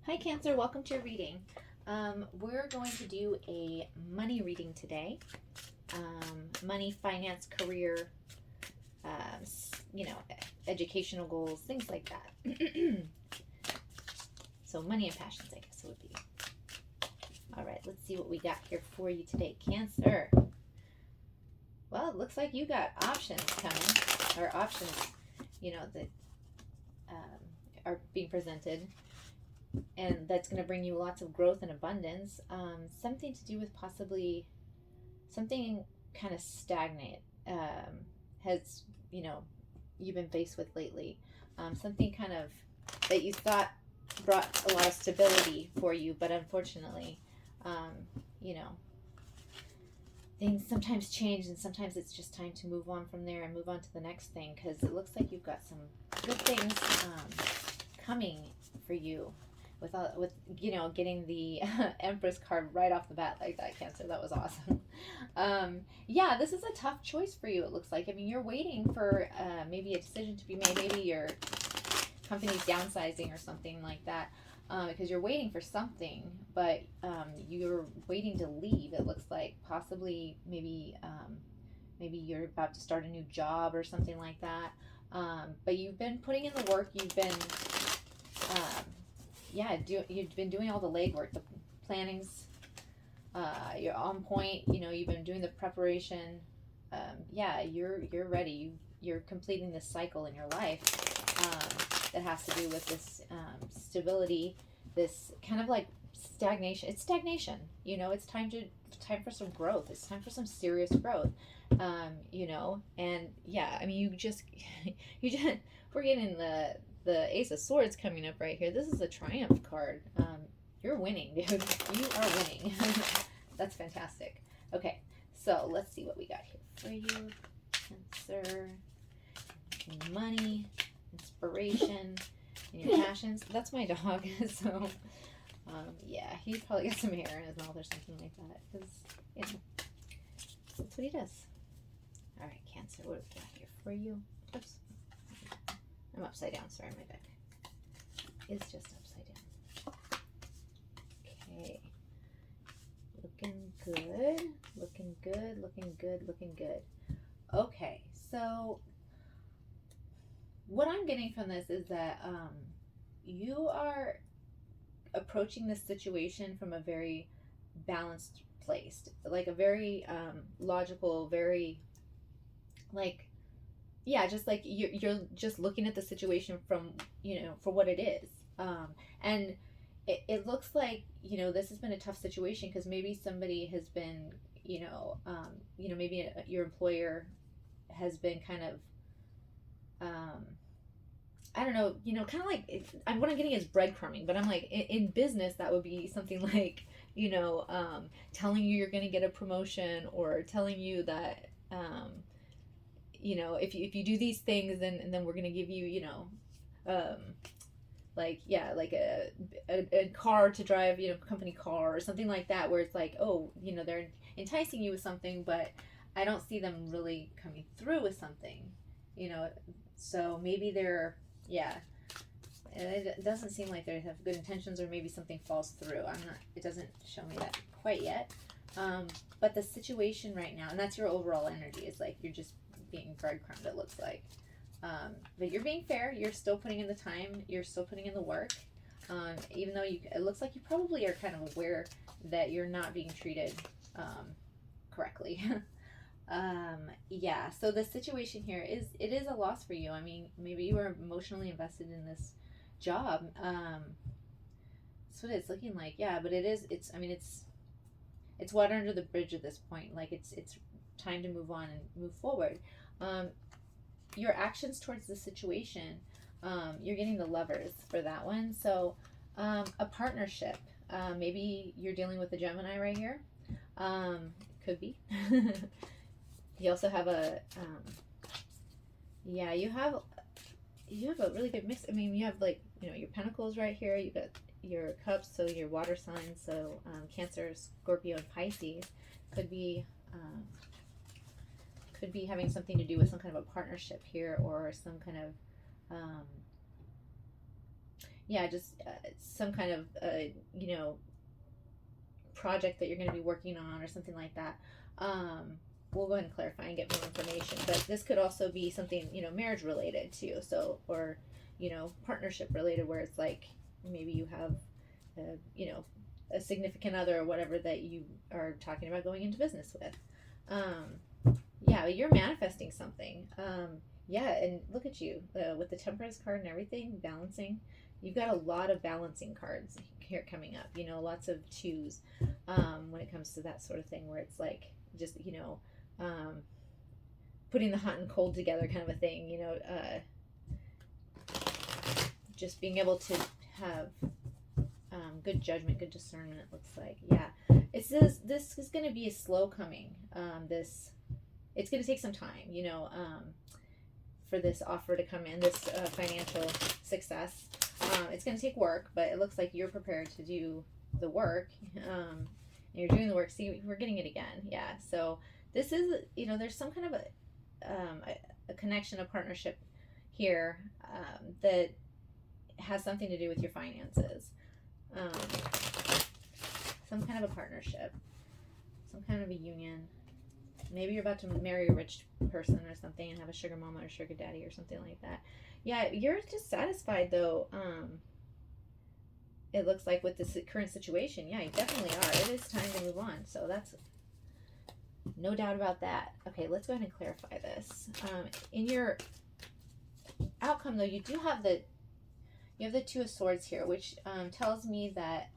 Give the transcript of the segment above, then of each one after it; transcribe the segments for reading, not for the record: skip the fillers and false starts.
Hi Cancer, welcome to your reading. We're going to do a money reading today. Money, finance, career, um, educational goals, things like that. So money and passions, I guess it would be. All right, let's see what we got here for you today, Cancer. Well, it looks like you got options coming, or options, that are being presented. And that's going to bring you lots of growth and abundance. Something to do with possibly something kind of stagnant has you've been faced with lately. Something kind of that you thought brought a lot of stability for you, but unfortunately, um, you know things sometimes change, and sometimes it's just time to move on from there and move on to the next thing, because it looks like you've got some good things coming for you with getting the Empress card right off the bat like that, Cancer. That was awesome. Yeah, this is a tough choice for you, it looks like. I mean, you're waiting for maybe a decision to be made. Maybe your company's downsizing or something like that, because you're waiting for something, but you're waiting to leave, it looks like. Possibly, maybe you're about to start a new job or something like that. But you've been putting in the work. You've been you've been doing all the legwork, the plannings. You're on point. You've been doing the preparation. You're ready. You're completing this cycle in your life that has to do with this stability, this kind of like stagnation. It's stagnation. It's time for some growth. It's time for some serious growth. And yeah, I mean, you just we're getting the Ace of Swords coming up right here. This is a Triumph card. You're winning, dude. You are winning. That's fantastic. Okay, so let's see what we got here for you. Cancer, money, inspiration, and your passions. That's my dog. So, yeah, he's probably got some hair in his mouth or something like that, because, that's what he does. All right, Cancer, what do we got here for you? Oops. I'm upside down. Sorry, my deck is just upside down. Okay. Looking good. Looking good. Looking good. Looking good. Okay. So what I'm getting from this is that you are approaching this situation from a very balanced place, like a very logical, very like, yeah, just like you're just looking at the situation from for what it is. And it looks like this has been a tough situation, because maybe somebody has been maybe your employer has been kind of I don't know, kind of like, what I'm getting is breadcrumbing, but I'm like, in business, that would be something like, telling you you're going to get a promotion, or telling you that, if you do these things, then we're going to give you, like, yeah, like a car to drive, company car or something like that, where it's like, oh, they're enticing you with something, but I don't see them really coming through with something, so maybe they're, yeah, it doesn't seem like they have good intentions, or maybe something falls through. It doesn't show me that quite yet. But the situation right now, and that's your overall energy, is like you're just being breadcrumbed, it looks like. But you're being fair. You're still putting in the time. You're still putting in the work. Even though it looks like you probably are kind of aware that you're not being treated correctly. Yeah, so the situation here it is a loss for you. I mean, maybe you were emotionally invested in this job. That's what it's looking like. Yeah, but it's water under the bridge at this point. Like, it's time to move on and move forward. Your actions towards the situation, you're getting the Lovers for that one. So a partnership. Maybe you're dealing with a Gemini right here. Could be. You also have you have a really good mix. I mean, you have, like, your Pentacles right here. You got your Cups, so your water signs. So Cancer, Scorpio, and Pisces could be having something to do with some kind of a partnership here, or some kind of yeah, just some kind of you know, project that you're going to be working on or something like that. We'll go ahead and clarify and get more information. But this could also be something, you know, marriage related too. So, or, you know, partnership related, where it's like maybe you have, you know, a significant other or whatever that you are talking about going into business with. Yeah, you're manifesting something. Yeah, and look at you with the Temperance card and everything, balancing. You've got a lot of balancing cards here coming up. You know, lots of twos when it comes to that sort of thing, where it's like just, you know, putting the hot and cold together kind of a thing. You know, just being able to have good judgment, good discernment. It looks like, yeah. It says this is going to be a slow coming. It's going to take some time, you know, for this offer to come in, this financial success. It's going to take work, but it looks like you're prepared to do the work. And you're doing the work. See, we're getting it again. Yeah. So this is, you know, there's some kind of a connection, a partnership here that has something to do with your finances. Some kind of a partnership, some kind of a union. Maybe you're about to marry a rich person or something and have a sugar mama or sugar daddy or something like that. Yeah, you're dissatisfied though. It looks like with this current situation. Yeah, you definitely are. It is time to move on. So that's no doubt about that. Okay, let's go ahead and clarify this. In your outcome though, you do have the Two of Swords here, which tells me that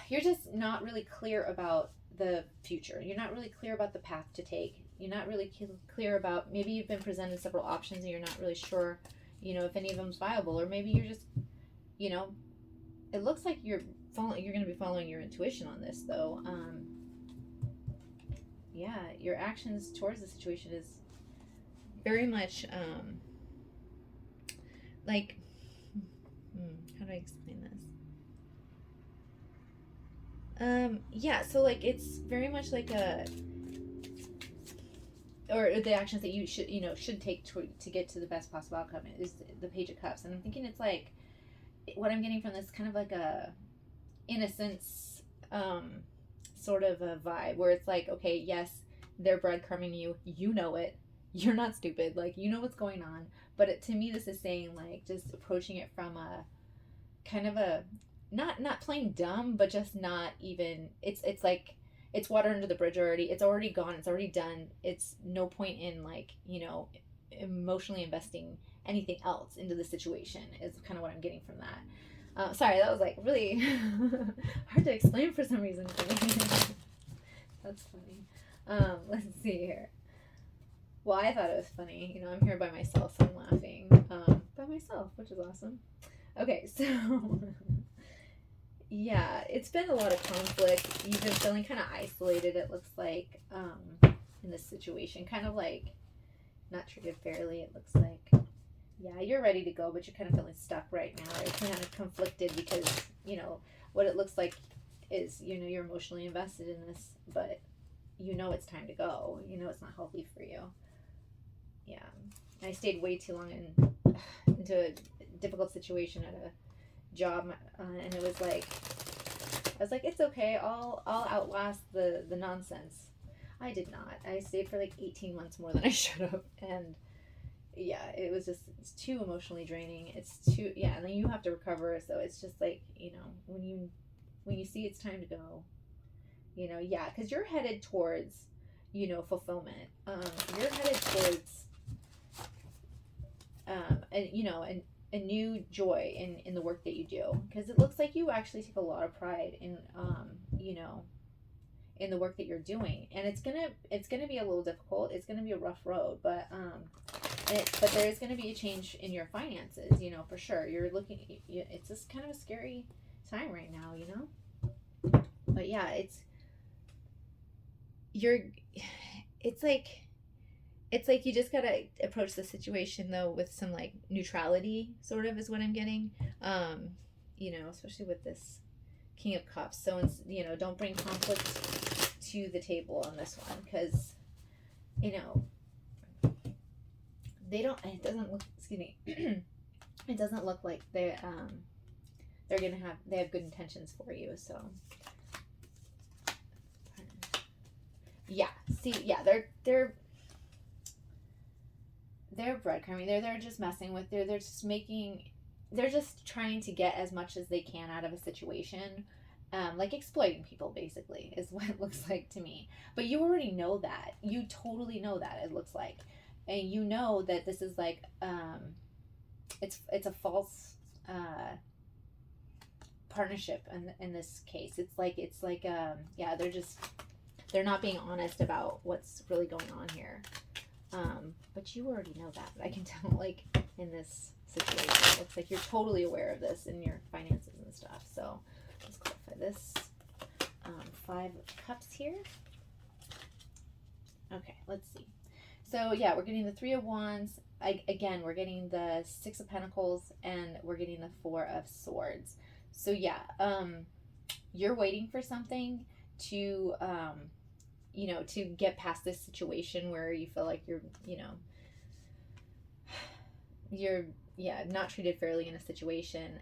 you're just not really clear about the future. You're not really clear about the path to take. You're not really clear about, maybe you've been presented several options and you're not really sure, you know, if any of them's viable, or maybe you're just, you know, it looks like you're going to be following your intuition on this though. Yeah, your actions towards the situation is very much like, how do I explain this? Yeah, so like it's very much like or the actions that you should take to get to the best possible outcome is the Page of Cups. And I'm thinking it's like, what I'm getting from this kind of like a innocence sort of a vibe, where it's like, okay, yes, they're breadcrumbing you, you know it, you're not stupid, like, you know what's going on. But to me, this is saying like just approaching it from a kind of a not playing dumb, but just not even, it's like it's water under the bridge already. It's already gone, it's already done. It's no point in, like, you know, emotionally investing anything else into the situation is kind of what I'm getting from that. Sorry, that was like really hard to explain for some reason. That's funny. Let's see here. Well, I thought it was funny. You know, I'm here by myself, so I'm laughing by myself, which is awesome. Okay, so yeah, it's been a lot of conflict. You've been feeling kind of isolated, it looks like, in this situation. Kind of like not treated fairly, it looks like. Yeah, you're ready to go, but you're kind of feeling stuck right now. You're kind of conflicted because, you know, what it looks like is, you know, you're emotionally invested in this, but you know it's time to go. You know it's not healthy for you. Yeah. I stayed way too long into a difficult situation at a job, and it was like, I was like, it's okay, I'll outlast the nonsense. I did not. I stayed for like 18 months more than I should have, and yeah, it was just, it's too emotionally draining. It's too, yeah, and then you have to recover. So it's just like, you know, when you see it's time to go, you know, yeah, because you're headed towards, you know, fulfillment. You're headed towards and you know, a new joy in the work that you do, because it looks like you actually take a lot of pride in you know, in the work that you're doing. And it's gonna be a little difficult. It's gonna be a rough road, but but there is gonna be a change in your finances, you know, for sure. You're looking, it's just kind of a scary time right now, you know. But yeah, it's like you just gotta approach the situation though with some like neutrality, sort of, is what I'm getting. You know, especially with this King of Cups. So, you know, don't bring conflict to the table on this one, because, you know, it doesn't look, excuse me, it doesn't look like they're they have good intentions for you. So yeah, see, yeah, they're breadcrumbing. They're just messing with. They're just making. They're just trying to get as much as they can out of a situation, like exploiting people. Basically, is what it looks like to me. But you already know that. You totally know that. It looks like, and you know that this is like, it's a false partnership in this case. It's like yeah, they're not being honest about what's really going on here. But you already know that. I can tell, like, in this situation, it looks like you're totally aware of this in your finances and stuff. So let's clarify this. 5 cups here. Okay, let's see. So yeah, we're getting the 3 of Wands. Again, we're getting the 6 of Pentacles, and we're getting the 4 of Swords. So yeah, you're waiting for something to to get past this situation where you feel like you're not treated fairly in a situation,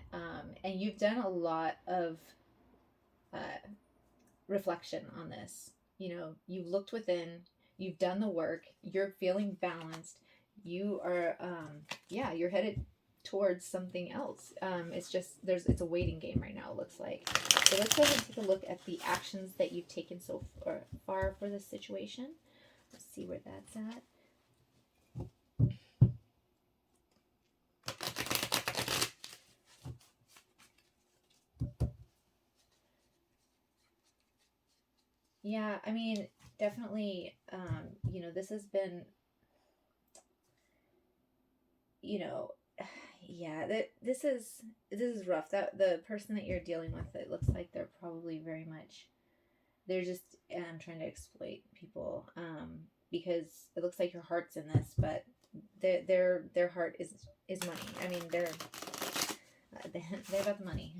and you've done a lot of reflection on this. You've looked within, you've done the work, you're feeling balanced, you are you're headed towards something else. It's a waiting game right now, it looks like. So let's go ahead and take a look at the actions that you've taken so far for this situation. Let's see where that's at. Yeah, I mean, definitely, this has been, yeah, this is rough. That the person that you're dealing with, it looks like they're probably very much, they're just trying to exploit people, because it looks like your heart's in this, but their heart is money. I mean, they're about the money.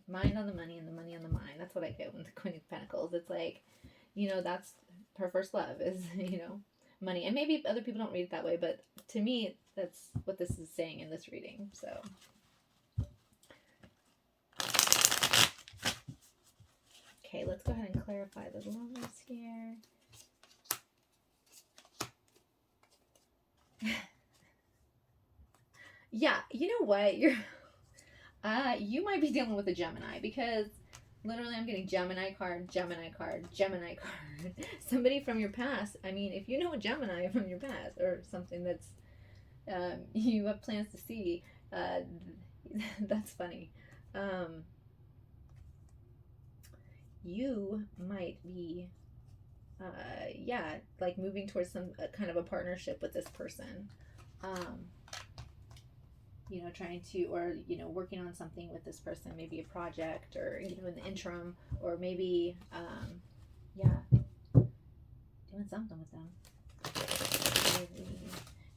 Mind on the money and the money on the mind. That's what I get with the Queen of Pentacles. It's like, that's her first love is, money. And maybe other people don't read it that way, but to me, that's what this is saying in this reading. So okay, let's go ahead and clarify the Lovers here. Yeah, you know what? You might be dealing with a Gemini, because literally I'm getting Gemini card, Gemini card, Gemini card. Somebody from your past. I mean, if you know a Gemini from your past, or something that's you have plans to see, that's funny. You might be like moving towards some kind of a partnership with this person. Trying to, or, working on something with this person, maybe a project, or, in the interim, or maybe, doing something with them.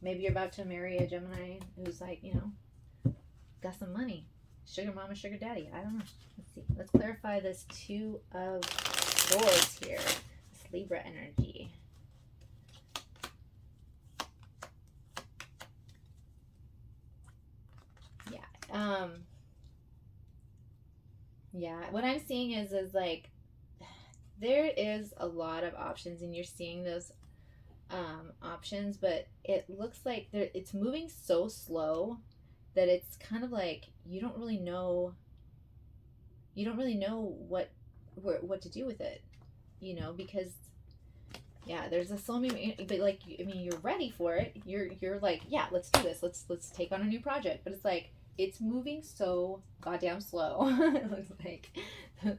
Maybe you're about to marry a Gemini who's like, got some money. Sugar mama, sugar daddy. I don't know. Let's see. Let's clarify this 2 of Swords here. This Libra energy. What I'm seeing is like, there is a lot of options, and you're seeing those options, but it looks like it's moving so slow that it's kind of like you don't really know what to do with it, because there's a slow moving, but like, I mean, you're ready for it. You're like, yeah, let's do this. Let's take on a new project. But it's like, it's moving so goddamn slow. It looks like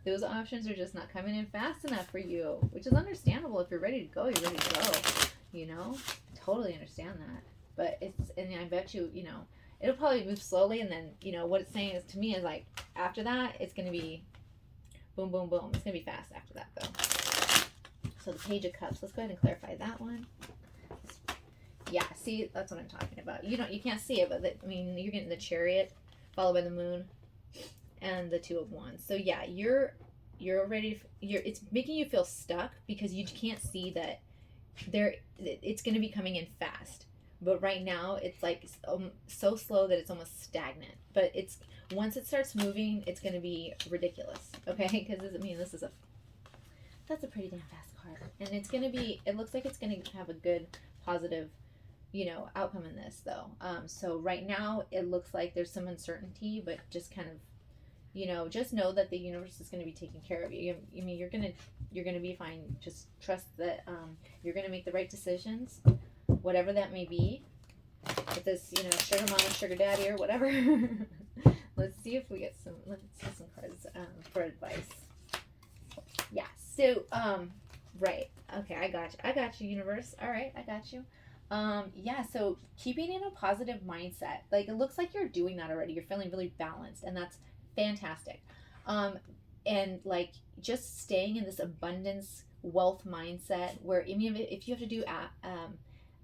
those options are just not coming in fast enough for you, which is understandable. If you're ready to go, you're ready to go. I totally understand that. But and I bet you, it'll probably move slowly, and then, what it's saying is, to me, is like, after that, it's going to be boom, boom, boom. It's going to be fast after that, though. So the Page of Cups. Let's go ahead and clarify that one. Yeah, see, that's what I'm talking about. You can't see it, but you're getting the Chariot, followed by the Moon, and the 2 of Wands. So yeah, you're ready. It's making you feel stuck, because you can't see that it's going to be coming in fast. but right now it's like so slow that it's almost stagnant. But it's once it starts moving, it's going to be ridiculous. Okay, because I mean that's a pretty damn fast card, and it's going to be. It looks like it's going to have a good positive, outcome in this though. So right now it looks like there's some uncertainty, but just kind of, just know that the universe is going to be taking care of you. I mean, you're gonna be fine. Just trust that you're gonna make the right decisions, whatever that may be. If this, sugar mama, sugar daddy, or whatever. Let's see if we get some. Let's see some cards for advice. Yeah. So right. Okay, I got you, universe. All right, I got you. Yeah, so keeping in a positive mindset. Like, it looks like you're doing that already. You're feeling really balanced, and that's fantastic. And like just staying in this abundance wealth mindset where even if you have to do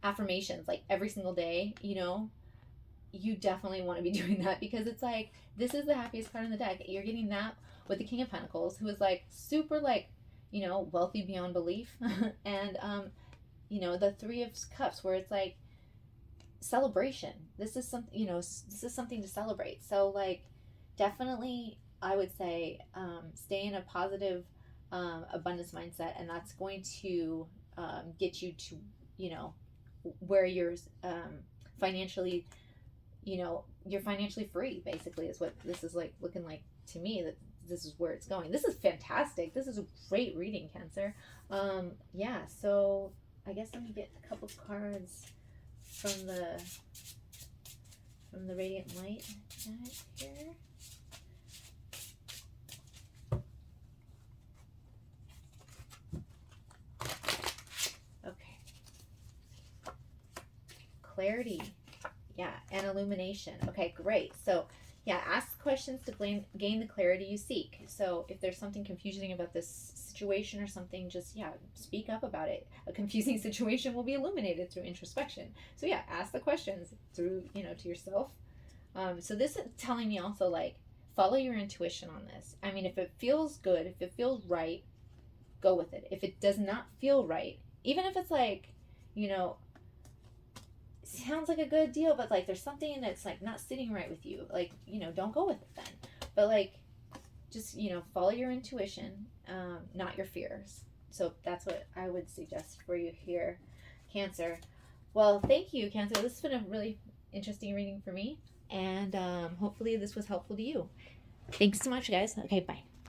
affirmations like every single day, you definitely want to be doing that, because it's like, this is the happiest card in the deck. You're getting that with the King of Pentacles, who is like super like, wealthy beyond belief. And the Three of Cups, where it's like celebration. This is something, this is something to celebrate. So like, definitely I would say stay in a positive abundance mindset, and that's going to get you to where you're financially, you're financially free, basically, is what this is like looking like to me. That this is where it's going. This is fantastic. This is a great reading, Cancer. Yeah, so I guess let me get a couple cards from the Radiant Light deck here. Clarity, yeah, and illumination. Okay, great. So yeah, ask questions to gain the clarity you seek. So if there's something confusing about this situation or something, just speak up about it. A confusing situation will be illuminated through introspection. So yeah, ask the questions through to yourself. So this is telling me also, like, follow your intuition on this. I mean, if it feels good, if it feels right, go with it. If it does not feel right, even if it's like, sounds like a good deal, but like there's something that's like not sitting right with you, like, don't go with it then. But like, just follow your intuition, not your fears. So that's what I would suggest for you here, Cancer. Well, thank you, Cancer. This has been a really interesting reading for me, and hopefully this was helpful to you. Thanks so much, guys. Okay, bye.